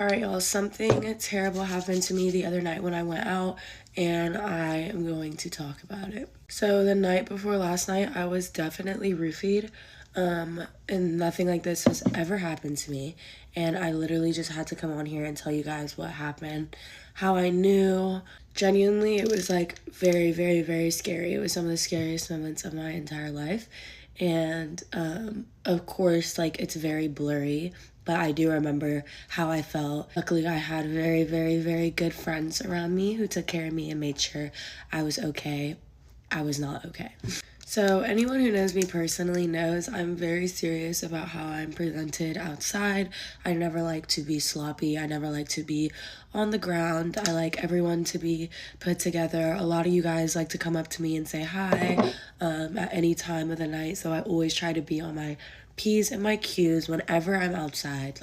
All right, y'all, something terrible happened to me the other night when I went out, and I am going to talk about it. So, the night before last night, I was definitely roofied, and nothing like this has ever happened to me. And I literally just had to come on here and tell you guys what happened, how I knew. Genuinely, it was like very, very, very scary. It was some of the scariest moments of my entire life. And of course, like, it's very blurry, but I do remember how I felt. Luckily, I had very, very, very good friends around me who took care of me and made sure I was okay. I was not okay. So, anyone who knows me personally knows I'm very serious about how I'm presented outside. I never like to be sloppy. I never like to be on the ground. I like everyone to be put together. A lot of you guys like to come up to me and say hi at any time of the night. So, I always try to be on my P's and my Q's whenever I'm outside.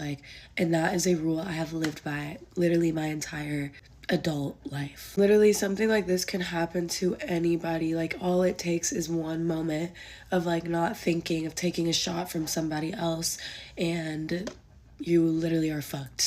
And that is a rule I have lived by literally my entire adult life. Literally, something like this can happen to anybody. Like, all it takes is one moment of like not thinking, of taking a shot from somebody else, and you literally are fucked.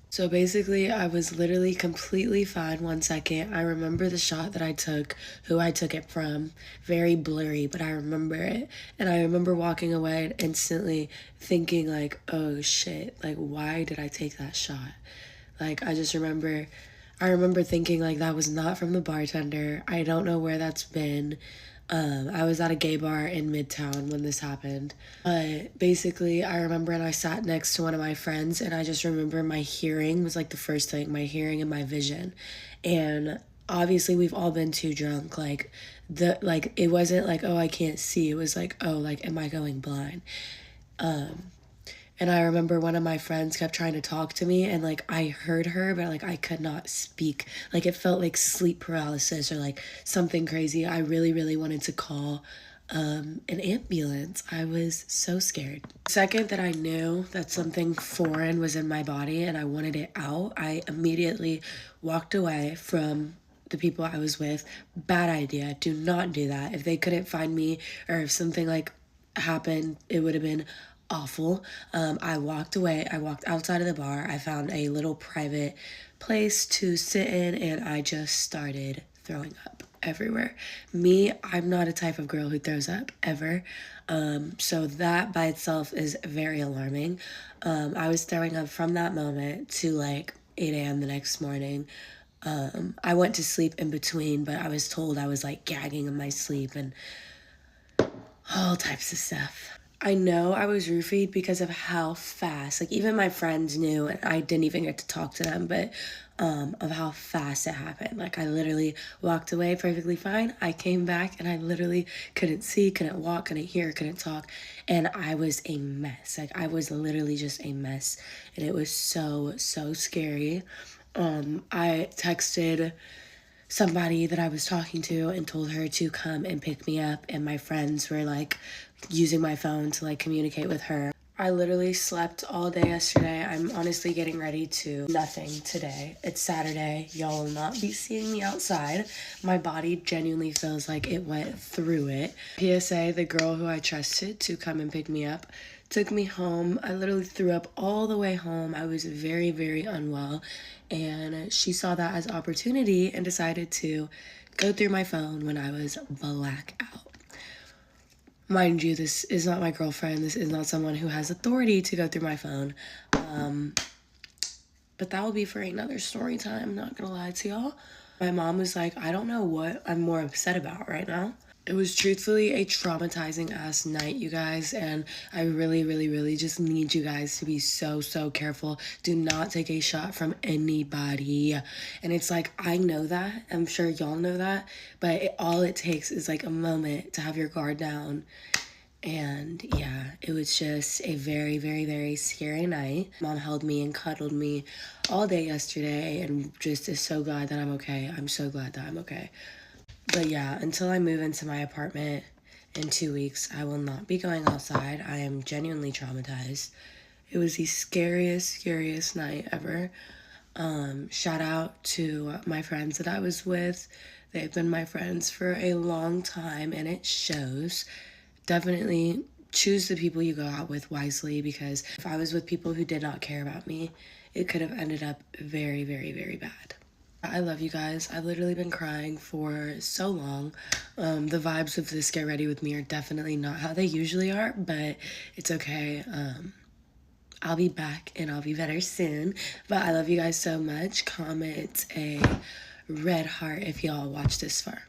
So basically, I was literally completely fine 1 second. I remember the shot that I took, who I took it from, very blurry, but I remember it. And I remember walking away and instantly thinking like, oh shit, like, why did I take that shot? Like, I remember thinking like that was not from the bartender. I don't know where that's been. I was at a gay bar in Midtown when this happened. But basically, I remember, and I sat next to one of my friends, and I just remember my hearing was like the first thing, my hearing and my vision. And obviously, we've all been too drunk. It wasn't like, oh, I can't see. It was like, oh, like, am I going blind? And I remember one of my friends kept trying to talk to me, and like I heard her, but like I could not speak. Like, it felt like sleep paralysis or like something crazy. I really, really wanted to call an ambulance. I was so scared. The second that I knew that something foreign was in my body and I wanted it out, I immediately walked away from the people I was with. Bad idea. Do not do that. If they couldn't find me, or if something like happened, it would have been awful. I walked away. I walked outside of the bar. I found a little private place to sit in, and I just started throwing up everywhere. Me, I'm not a type of girl who throws up ever. So that by itself is very alarming. I was throwing up from that moment to like 8 a.m. the next morning. I went to sleep in between, but I was told I was like gagging in my sleep and all types of stuff. I know I was roofied because of how fast, like, even my friends knew, and I didn't even get to talk to them, but of how fast it happened. Like, I literally walked away perfectly fine. I came back and I literally couldn't see, couldn't walk, couldn't hear, couldn't talk. And I was a mess. Like, I was literally just a mess. And it was so, so scary. I texted somebody that I was talking to and told her to come and pick me up, and my friends were like using my phone to like communicate with her. I literally slept all day yesterday. I'm honestly getting ready to nothing today. It's Saturday. Y'all will not be seeing me outside. My body genuinely feels like it went through it. PSA, the girl who I trusted to come and pick me up took me home. I literally threw up all the way home. I was very, very unwell. And she saw that as opportunity and decided to go through my phone when I was blackout. Mind you, this is not my girlfriend. This is not someone who has authority to go through my phone. But that will be for another story time, not gonna lie to y'all. My mom was like, I don't know what I'm more upset about right now. It was truthfully a traumatizing ass night, you guys, and I really, really, really just need you guys to be so, so careful. Do not take a shot from anybody. And it's like, I know that. I'm sure y'all know that. But all it takes is like a moment to have your guard down. And yeah, it was just a very, very, very scary night. Mom held me and cuddled me all day yesterday, and just is so glad that I'm okay. I'm so glad that I'm okay. But yeah, until I move into my apartment in 2 weeks, I will not be going outside. I am genuinely traumatized. It was the scariest, scariest night ever. Shout out to my friends that I was with. They've been my friends for a long time, and it shows. Definitely choose the people you go out with wisely, because if I was with people who did not care about me, it could have ended up very, very, very bad. I love you guys. I've literally been crying for so long. The vibes of this Get Ready With Me are definitely not how they usually are, but it's okay. I'll be back and I'll be better soon. But I love you guys so much. Comment a red heart if y'all watch this far.